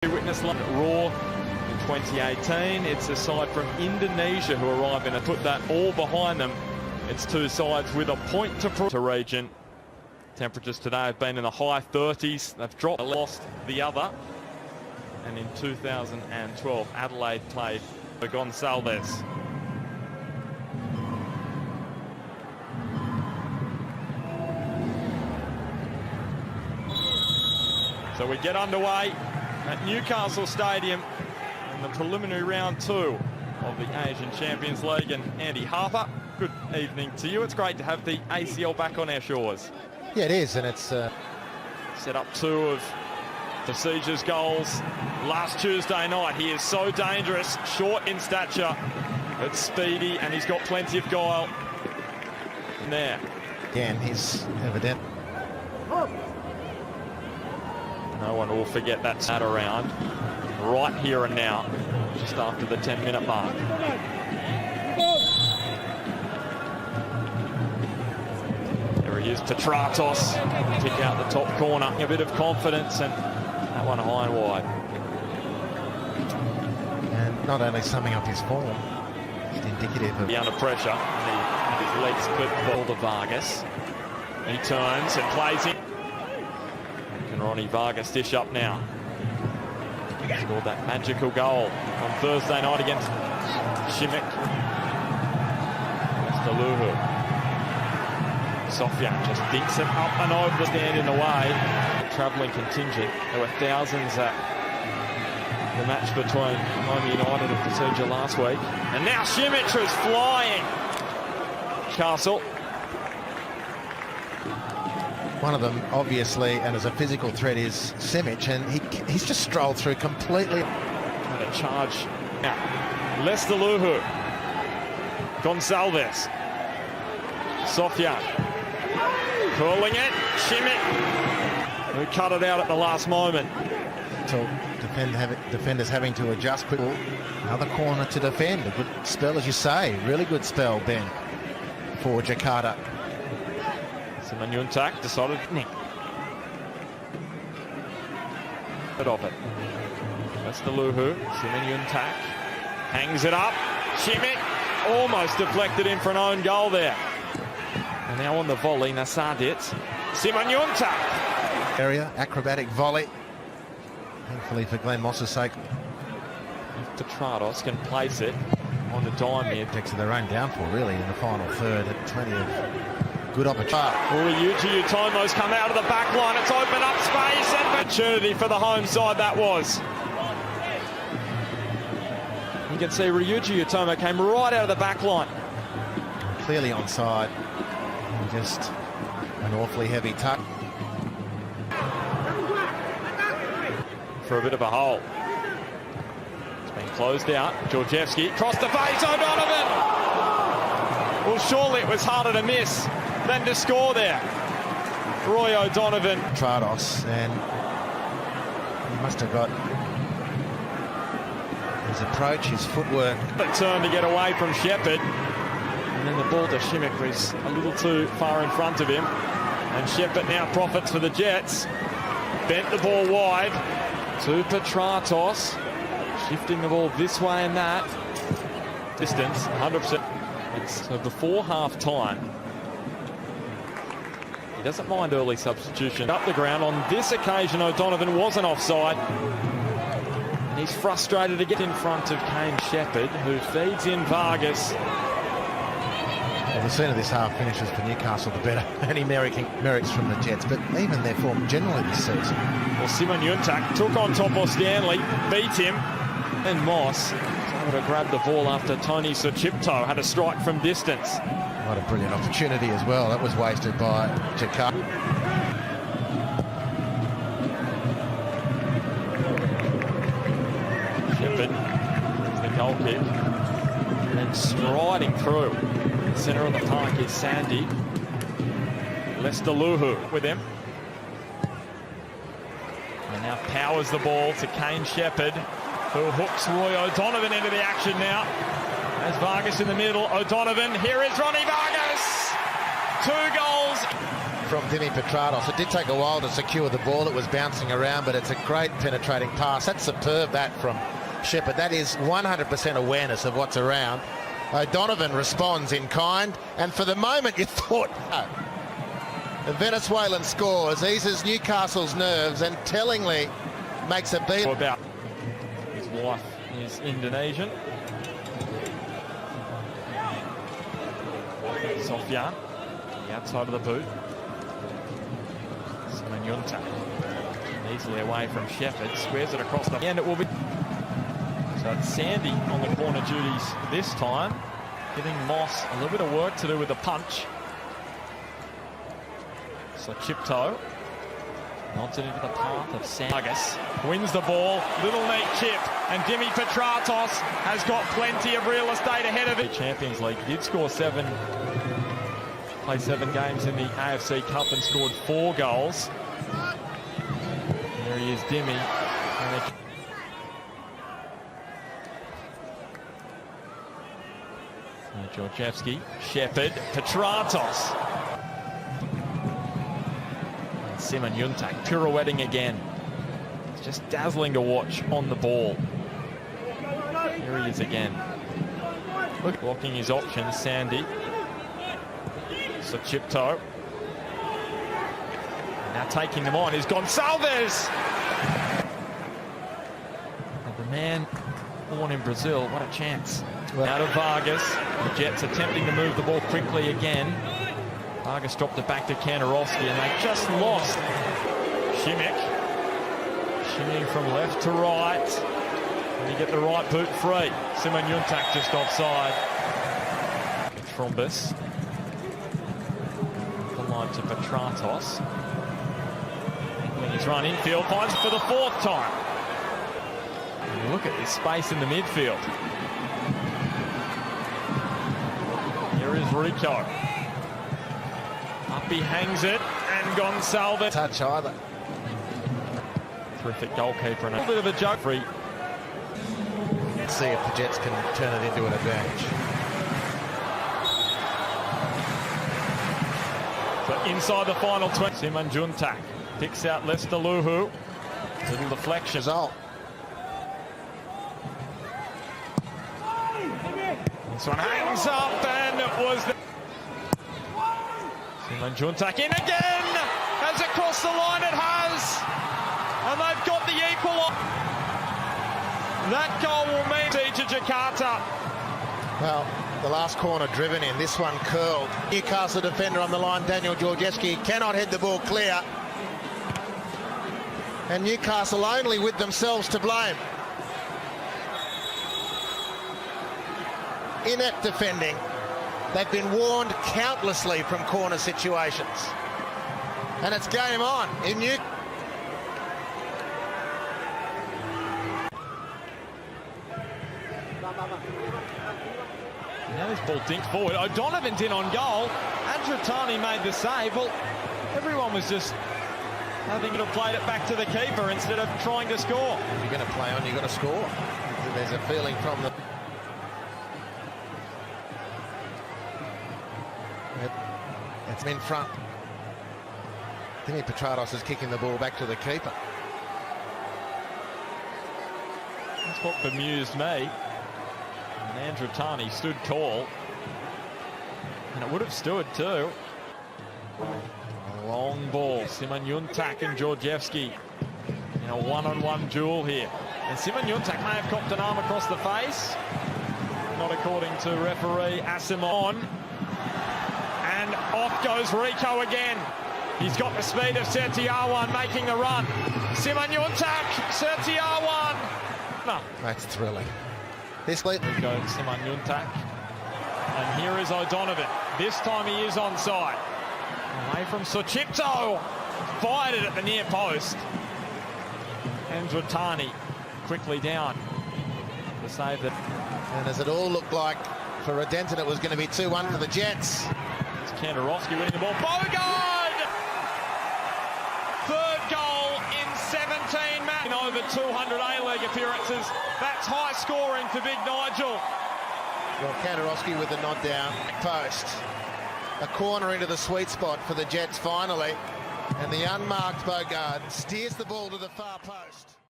We witnessed Raw in 2018. It's a side from Indonesia who arrive and put that all behind them. It's two sides with a point to prove. Region temperatures today have been in the high 30s. They've dropped, lost the other. And in 2012, Adelaide played for Gonçalves. So we get underway at Newcastle Stadium in the preliminary round 2 of the Asian Champions League. And Andy Harper, good evening to you. It's great to have the ACL back on our shores. Yeah, it is, and it's set up 2 of Persija's goals last Tuesday night. He is so dangerous, short in stature, but speedy, and he's got plenty of guile. And there. Again, he's evident. No one will forget that sat around right here and now, just after the 10-minute mark. There he is, Petratos, kick out the top corner. A bit of confidence, and that one high and wide. And not only summing up his form, it's indicative of... Under pressure, and his legs clip ball to Vargas. He turns and plays in. Can Ronnie Vargas dish up now? Scored that magical goal on Thursday night against Šimić. Luhu. Sofyan just dinks it up and over the stand in the way. Travelling contingent. There were thousands at the match between Home United and Persija last week. And now Šimić is flying. Newcastle. One of them, obviously, and as a physical threat, is Šimić, and he's just strolled through completely. And a charge now. Luhu. Gonçalves. Sofyan. Curling it. Šimić, who cut it out at the last moment. So defenders having to adjust quickly. Another corner to defend. A good spell, as you say. Really good spell, Ben, for Jakarta. Simanjuntak decided of it. That's the Luhu. Simanjuntak hangs it up. Šimić almost deflected in for an own goal there. And now on the volley, Nasadic. Simanjuntak. Area, acrobatic volley. Thankfully for Glenn Moss's sake. Petratos can place it on the dime here. Takes their own downfall, really, in the final third. Plenty of good opportunity. Ryuji Utomo's come out of the back line. It's opened up space and opportunity for the home side, that was. You can see Ryuji Utomo came right out of the back line. Clearly onside. Just an awfully heavy tuck. For a bit of a hole. It's been closed out. Georgievski crossed the face. O'Donovan! Well, surely it was harder to miss than to score there. Roy O'Donovan. Trados, and he must have got his approach, his footwork. The turn to get away from Shepherd. And then the ball to Šimić was a little too far in front of him. And Shepherd now profits for the Jets. Bent the ball wide to Petratos. Shifting the ball this way and that. Distance, 100%. So before half-time, he doesn't mind early substitution. Up the ground. On this occasion, O'Donovan wasn't offside. And he's frustrated to get in front of Kane Shepherd, who feeds in Vargas. Well, the sooner this half finishes for Newcastle, the better. Any merits from the Jets, but even their form generally this season. Well, Simanjuntak took on Topo Stanley, beat him, and Moss was able to grab the ball after Tony Suchipto had a strike from distance. What a brilliant opportunity as well. That was wasted by Jakarta. Shepherd, the goal kick, and then striding through. The centre of the park is Sandy. Luhu with him. And now powers the ball to Kane Shepherd, who hooks Roy O'Donovan into the action now. There's Vargas in the middle. O'Donovan. Here is Ronnie Vargas. 2 goals. from Dimi Petratos. It did take a while to secure the ball. It was bouncing around, but it's a great penetrating pass. That's superb, that from Shepherd. That is 100% awareness of what's around. O'Donovan responds in kind, and for the moment you thought, oh. The Venezuelan scores, eases Newcastle's nerves, and tellingly makes a beat. About his wife is Indonesian. Sofyan, the outside of the boot. Simon easily away from Shepherd, squares it across the end. It will be. So it's Sandy on the corner duties this time, giving Moss a little bit of work to do with the punch. So Chipto nods it into the path of Vargas, wins the ball, little neat chip, and Dimi Petratos has got plenty of real estate ahead of it. Champions League did score 7, played 7 games in the AFC Cup and scored 4 goals. There he is, Dimi. Georgievski, Shepherd, Petratos. And Simon Yuntak pirouetting again. It's just dazzling to watch on the ball. Here he is again. Look, blocking his options, Sandy. So Chipto. Now taking them on is Gonçalves. And the man born in Brazil, what a chance. Well, out of Vargas, the Jets attempting to move the ball quickly again. Vargas dropped it back to Kanarowski, and they just lost. Šimić, shimmying from left to right. And you get the right boot free. Simon Yuntak just offside. Trombus. The line to Petratos. When he's run infield, finds for the 4th time. And look at this space in the midfield. Here is Rico. Up he hangs it, and Gonçalves. Touch either. Terrific goalkeeper and a little bit of a joke. Free. Let's see if the Jets can turn it into an advantage. So inside the final 20. Simon Juntak picks out Lester Luhu. Little deflection. Result. This one hangs up, and it was the... Simon Juntak in again, as across the line it has, and they've got the equal. That goal will mean to Jakarta. Well, the last corner driven in, this one curled. Newcastle defender on the line, Daniel Georgievski, cannot head the ball clear. And Newcastle only with themselves to blame. Inept defending. They've been warned countlessly from corner situations. And it's game on in Newcastle. Now this ball dinked forward. O'Donovan's in on goal. Andratani made the save. Well, everyone was just having to play it back to the keeper instead of trying to score. If you're going to play on, you've got to score. There's a feeling from the... It's in front. Dimi Petratos is kicking the ball back to the keeper. That's what bemused me. And Andratani stood tall. And it would have stood too. A long ball. Simon Yuntak and Georgievski in a one-on-one duel here. And Simon Yuntak may have copped an arm across the face. Not according to referee Asimon. And off goes Rico again. He's got the speed of Sertiawan making the run. Simon Yuntak, Sertiawan. No. That's thrilling. This lead. There goes Simon Yuntak. And here is O'Donovan. This time he is onside. Away from Suchipto. Fired it at the near post. Andratani quickly down to save it. And as it all looked like for Redenton, it was going to be 2-1 for the Jets. It's Kanarowski winning the ball. Bogard! Third goal in 17 matches. In over 200 A-League appearances. That's high scoring for Big Nigel. Well, Kanarowski with the nod down. Post. A corner into the sweet spot for the Jets finally. And the unmarked Bogard steers the ball to the far post.